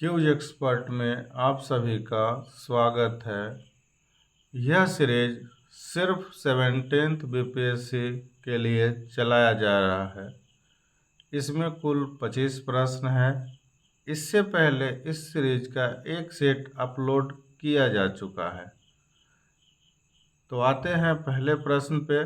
Cues expert में आप सभी का स्वागत है। यह सीरीज सिर्फ 17th बीपीएससी के लिए चलाया जा रहा है। इसमें कुल 25 प्रश्न हैं। इससे पहले इस सीरीज का एक सेट अपलोड किया जा चुका है। तो आते हैं पहले प्रश्न पे।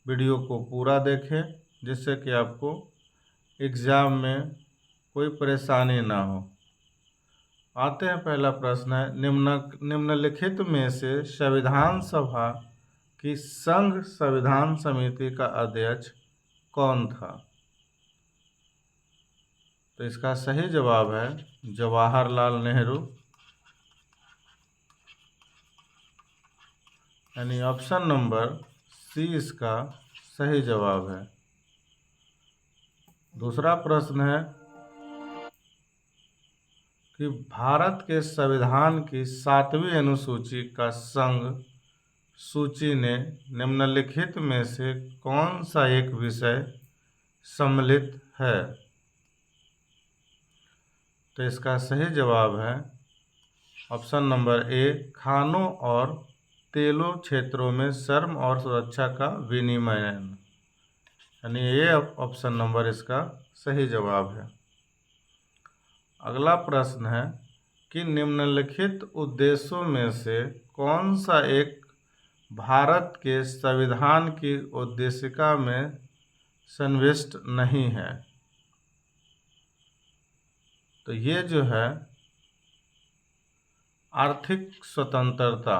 वीडियो को पूरा देखें जिससे कि आपको एग्ज़ाम में कोई परेशानी ना हो। आते हैं, पहला प्रश्न है, निम्नलिखित में से संविधान सभा की संघ संविधान समिति का अध्यक्ष कौन था? तो इसका सही जवाब है जवाहरलाल नेहरू, यानी ऑप्शन नंबर सी इसका सही जवाब है। दूसरा प्रश्न है कि भारत के संविधान की 7वीं अनुसूची का संघ सूची ने निम्नलिखित में से कौन सा एक विषय सम्मिलित है? तो इसका सही जवाब है ऑप्शन नंबर ए, खानों और तेलों क्षेत्रों में श्रम और सुरक्षा का विनियमन, यानी ये ऑप्शन नंबर इसका सही जवाब है। अगला प्रश्न है कि निम्नलिखित उद्देश्यों में से कौन सा एक भारत के संविधान की उद्देशिका में समाविष्ट नहीं है? तो ये जो है आर्थिक स्वतंत्रता,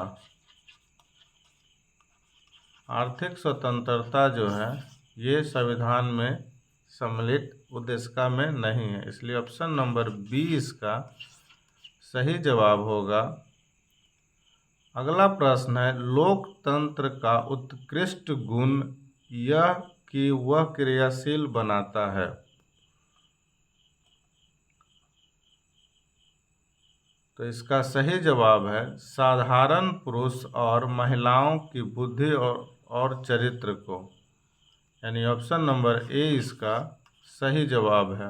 आर्थिक स्वतंत्रता जो है ये संविधान में सम्मिलित उद्देशिका में नहीं है, इसलिए ऑप्शन नंबर बी इसका सही जवाब होगा। अगला प्रश्न है, लोकतंत्र का उत्कृष्ट गुण यह कि वह क्रियाशील बनाता है। तो इसका सही जवाब है साधारण पुरुष और महिलाओं की बुद्धि और चरित्र को, यानी ऑप्शन नंबर ए इसका सही जवाब है।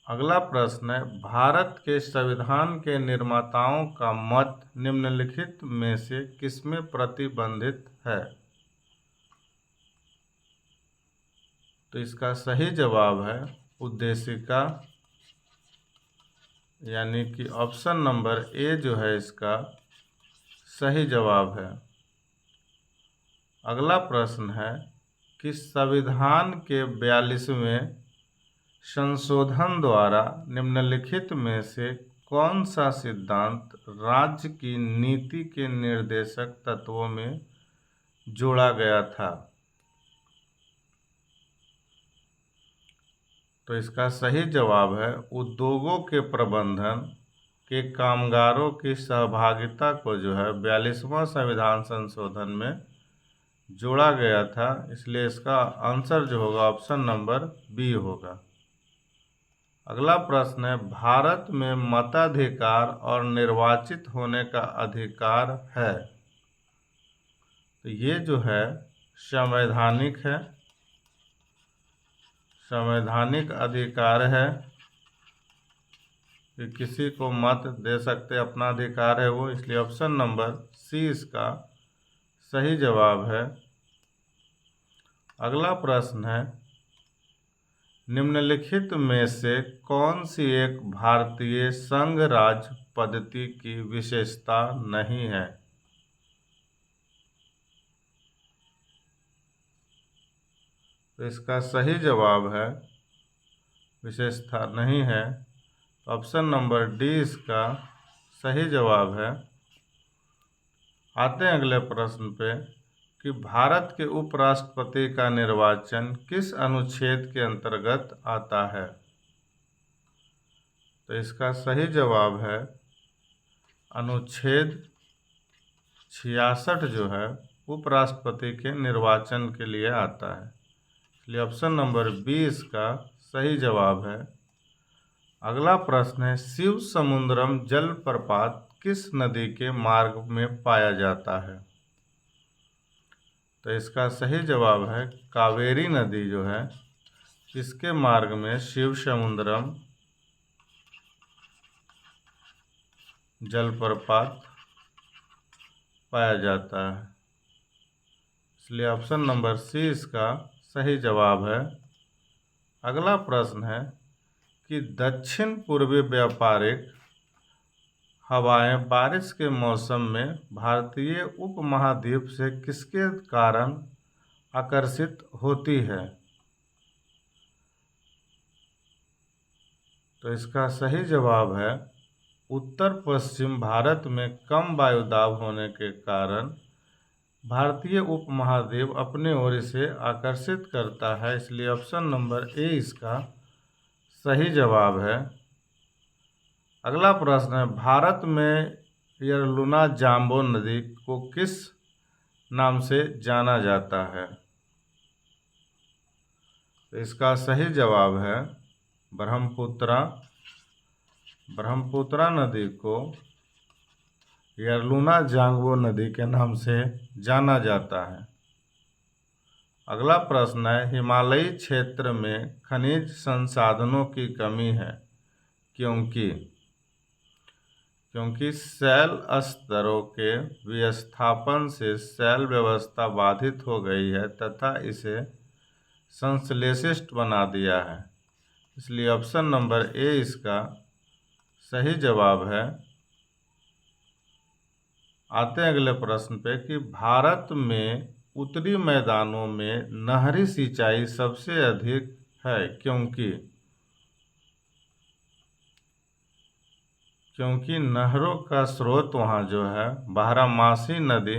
अगला प्रश्न है, भारत के संविधान के निर्माताओं का मत निम्नलिखित में से किसमें प्रतिबंधित है? तो इसका सही जवाब है उद्देशिका, यानी कि ऑप्शन नंबर ए जो है इसका सही जवाब है। अगला प्रश्न है कि संविधान के 42वें संशोधन द्वारा निम्नलिखित में से कौन सा सिद्धांत राज्य की नीति के निर्देशक तत्वों में जोड़ा गया था? तो इसका सही जवाब है उद्योगों के प्रबंधन के कामगारों की सहभागिता को जो है 42वां संविधान संशोधन में जोड़ा गया था, इसलिए इसका आंसर जो होगा ऑप्शन नंबर बी होगा। अगला प्रश्न है, भारत में मताधिकार और निर्वाचित होने का अधिकार है। तो ये जो है संवैधानिक है, संवैधानिक अधिकार है कि किसी को मत दे सकते, अपना अधिकार है वो, इसलिए ऑप्शन नंबर सी इसका सही जवाब है। अगला प्रश्न है, निम्नलिखित में से कौन सी एक भारतीय संघ राज्य पद्धति की विशेषता नहीं है? तो इसका सही जवाब है विशेषता नहीं है, ऑप्शन नंबर डी इसका सही जवाब है। आते हैं अगले प्रश्न पे कि भारत के उपराष्ट्रपति का निर्वाचन किस अनुच्छेद के अंतर्गत आता है? तो इसका सही जवाब है अनुच्छेद 66 जो है उपराष्ट्रपति के निर्वाचन के लिए आता है, इसलिए ऑप्शन नंबर बी इसका सही जवाब है। अगला प्रश्न है, शिव समुद्रम जलप्रपात किस नदी के मार्ग में पाया जाता है? तो इसका सही जवाब है कावेरी नदी जो है इसके मार्ग में शिव समुद्रम जलप्रपात पाया जाता है। इसलिए ऑप्शन नंबर सी इसका सही जवाब है। अगला प्रश्न है कि दक्षिण पूर्वी व्यापारिक हवाएं बारिश के मौसम में भारतीय उपमहाद्वीप से किसके कारण आकर्षित होती है? तो इसका सही जवाब है उत्तर पश्चिम भारत में कम वायुदाब होने के कारण भारतीय उपमहाद्वीप अपने ओर इसे आकर्षित करता है। इसलिए ऑप्शन नंबर ए इसका सही जवाब है। अगला प्रश्न है भारत में यरलुना जाम्बो नदी को किस नाम से जाना जाता है? तो इसका सही जवाब है ब्रह्मपुत्रा। ब्रह्मपुत्रा नदी को यरलुना जाम्बो नदी के नाम से जाना जाता है। अगला प्रश्न है हिमालयी क्षेत्र में खनिज संसाधनों की कमी है क्योंकि शैल स्तरों के विस्थापन से शैल व्यवस्था बाधित हो गई है तथा इसे संश्लेषित बना दिया है। इसलिए ऑप्शन नंबर ए इसका सही जवाब है। आते हैं अगले प्रश्न पे कि भारत में उत्तरी मैदानों में नहरी सिंचाई सबसे अधिक है क्योंकि नहरों का स्रोत वहाँ जो है बारहमासी नदी,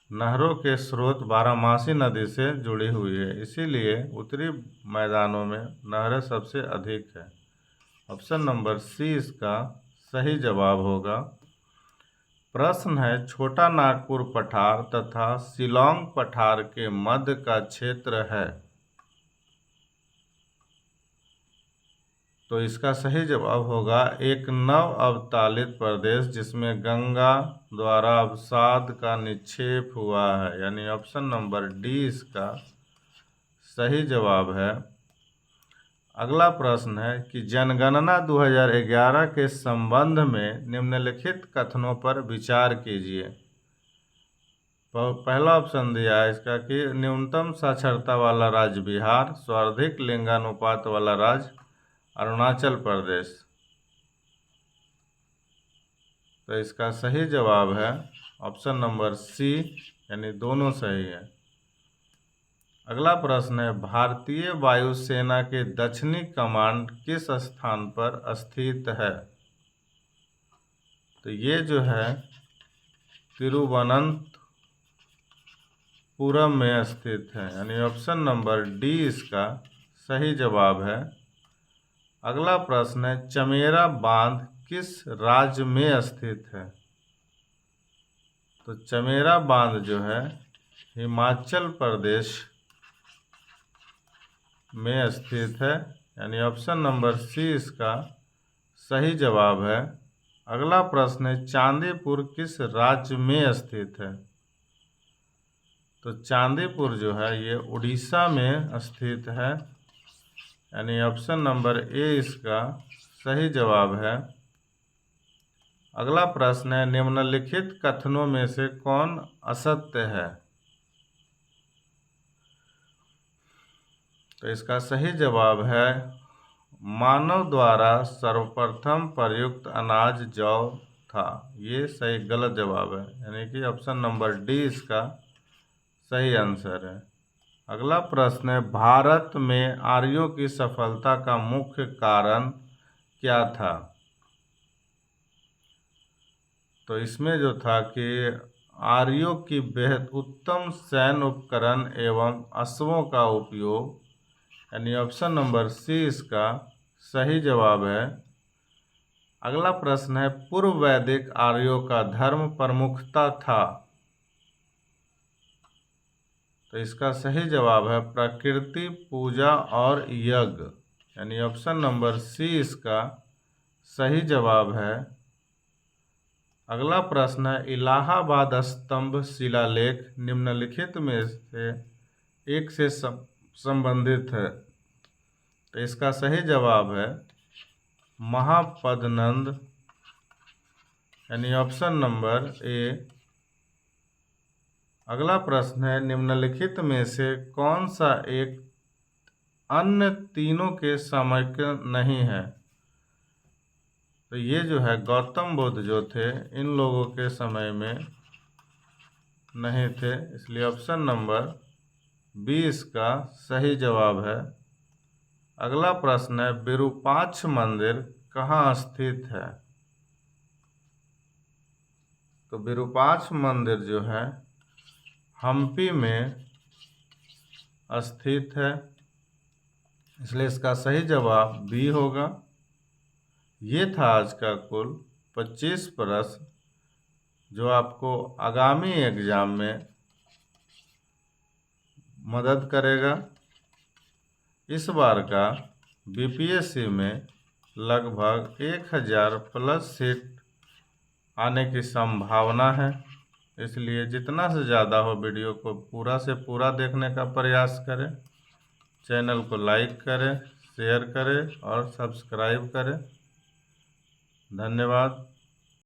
नहरों के स्रोत बारहमासी नदी से जुड़ी हुई है, इसीलिए उत्तरी मैदानों में नहरें सबसे अधिक है। ऑप्शन नंबर सी इसका सही जवाब होगा। प्रश्न है छोटा नागपुर पठार तथा शिलोंग पठार के मध्य का क्षेत्र है। तो इसका सही जवाब होगा एक नव अवतालित प्रदेश जिसमें गंगा द्वारा अवसाद का निक्षेप हुआ है, यानी ऑप्शन नंबर डी इसका सही जवाब है। अगला प्रश्न है कि जनगणना 2011 के संबंध में निम्नलिखित कथनों पर विचार कीजिए। पहला ऑप्शन दिया है इसका कि न्यूनतम साक्षरता वाला राज्य बिहार, सर्वाधिक लिंगानुपात वाला राज्य अरुणाचल प्रदेश। तो इसका सही जवाब है ऑप्शन नंबर सी, यानी दोनों सही है। अगला प्रश्न है भारतीय वायुसेना के दक्षिणी कमांड किस स्थान पर स्थित है? तो ये जो है तिरुवनंतपुरम में स्थित है, यानी ऑप्शन नंबर डी इसका सही जवाब है। अगला प्रश्न है चमेरा बांध किस राज्य में स्थित है? तो चमेरा बांध जो है हिमाचल प्रदेश में स्थित है, यानी ऑप्शन नंबर सी इसका सही जवाब है। अगला प्रश्न है चांदीपुर किस राज्य में स्थित है? तो चांदीपुर जो है ये उड़ीसा में स्थित है, यानी ऑप्शन नंबर ए इसका सही जवाब है। अगला प्रश्न है निम्नलिखित कथनों में से कौन असत्य है? तो इसका सही जवाब है मानव द्वारा सर्वप्रथम प्रयुक्त अनाज जौ था। ये सही गलत जवाब है, यानी कि ऑप्शन नंबर डी इसका सही आंसर है। अगला प्रश्न है भारत में आर्यों की सफलता का मुख्य कारण क्या था? तो इसमें जो था कि आर्यों की बेहद उत्तम सैन्य उपकरण एवं अश्वों का उपयोग, यानी ऑप्शन नंबर सी इसका सही जवाब है। अगला प्रश्न है पूर्व वैदिक आर्यों का धर्म प्रमुखता था। तो इसका सही जवाब है प्रकृति पूजा और यज्ञ, यानी ऑप्शन नंबर सी इसका सही जवाब है। अगला प्रश्न है इलाहाबाद स्तंभ शिलालेख निम्नलिखित में से एक से संबंधित है। तो इसका सही जवाब है महापद्नंद यानी ऑप्शन नंबर ए। अगला प्रश्न है, निम्नलिखित में से कौन सा एक अन्य तीनों के समकक्ष नहीं है? तो ये जो है गौतम बुद्ध जो थे इन लोगों के समय में नहीं थे, इसलिए ऑप्शन नंबर बी इसका सही जवाब है। अगला प्रश्न है, विरूपाक्ष मंदिर कहाँ स्थित है? तो विरूपाक्ष मंदिर जो है हम्पी में स्थित है, इसलिए इसका सही जवाब बी होगा। ये था आज का कुल 25 प्रश्न जो आपको आगामी एग्जाम में मदद करेगा। इस बार का बीपीएससी में लगभग 1000 प्लस सीट आने की संभावना है, इसलिए जितना से ज़्यादा हो वीडियो को पूरा से पूरा देखने का प्रयास करें। चैनल को लाइक करें, शेयर करें और सब्सक्राइब करें। धन्यवाद।